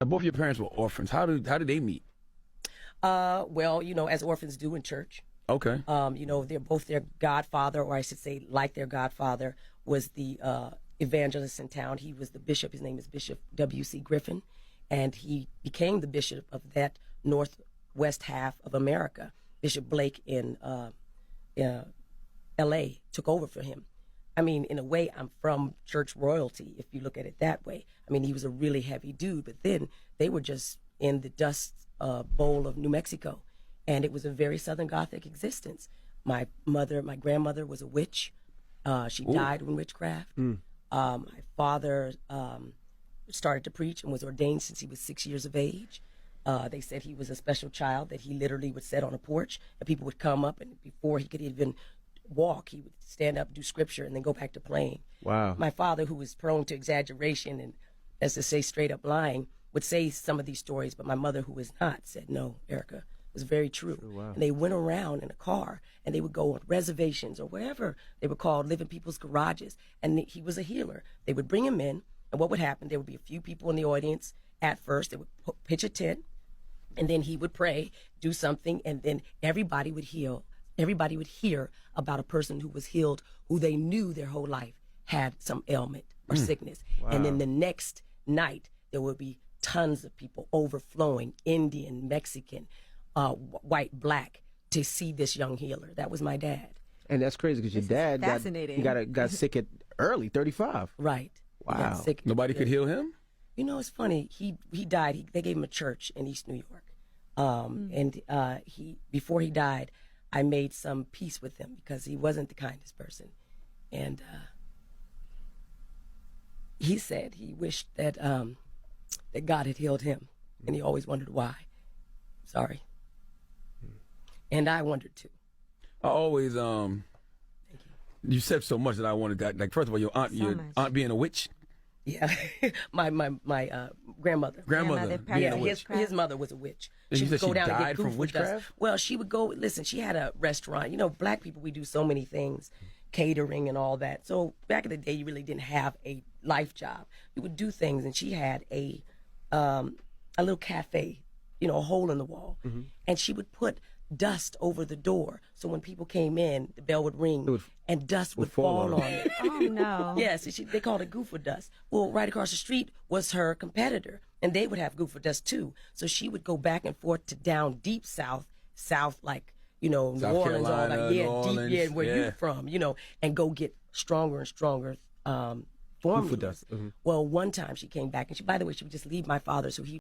Both your parents were orphans. How did they meet? Well, as orphans do in church. Okay. They're both their godfather, or I should say, like their godfather, was the evangelist in town. He was the bishop. His name is Bishop W.C. Griffin, and he became the bishop of that northwest half of America. Bishop Blake in L.A. took over for him. I mean, in a way, I'm from church royalty, if you look at it that way. I mean, he was a really heavy dude, but then they were just in the dust bowl of New Mexico, and it was a very Southern Gothic existence. My grandmother was a witch. She died in witchcraft. My father started to preach and was ordained since he was 6 years of age. They said he was a special child, that he literally would sit on a porch and people would come up, and before he could even walk, he would stand up, do scripture, and then go back to playing. Wow. My father, who was prone to exaggeration and, as to say, straight up lying, would say some of these stories, but my mother, who was not, said, no, Erica, it was very true. Wow. And they went around in a car, and they would go on reservations or wherever they were called, live in people's garages, and he was a healer. They would bring him in, and what would happen, there would be a few people in the audience at first. They would pitch a tent, and then he would pray, do something, and then everybody would heal. Everybody would hear about a person who was healed, who they knew their whole life had some ailment or sickness. Wow. And then the next night, there would be tons of people overflowing, Indian, Mexican, white, black, to see this young healer. That was my dad. And that's crazy because your dad fascinating. got sick at early, 35. Right. He got Wow. sick. Nobody could heal him? It's funny. He died. They gave him a church in East New York. And before he died, I made some peace with him because he wasn't the kindest person. And he said he wished that that God had healed him, and he always wondered why. Sorry. And I wondered too. I always you said so much that I wanted that. Like, first of all, your aunt being a witch. Yeah, my grandmother. Grandmother being Yeah, a witch. his mother was a witch. And She you would said go she down and died get from goof with us. witchcraft? Well, she would go. Listen, she had a restaurant. Black people, we do so many things, catering and all that. So back in the day, you really didn't have a life job. You would do things, and she had a little cafe, a hole in the wall, and she would put dust over the door, so when people came in, the bell would ring and dust would fall on it. Oh, no. Yes, they called it goofer dust. Well, right across the street was her competitor, and they would have goofer dust too. So she would go back and forth to down deep south like, New Orleans, all Carolina, that. Yeah, New Orleans, deep, where yeah. you're from, and go get stronger and stronger formulas. dust. Well, one time she came back, and by the way, she would just leave my father, so he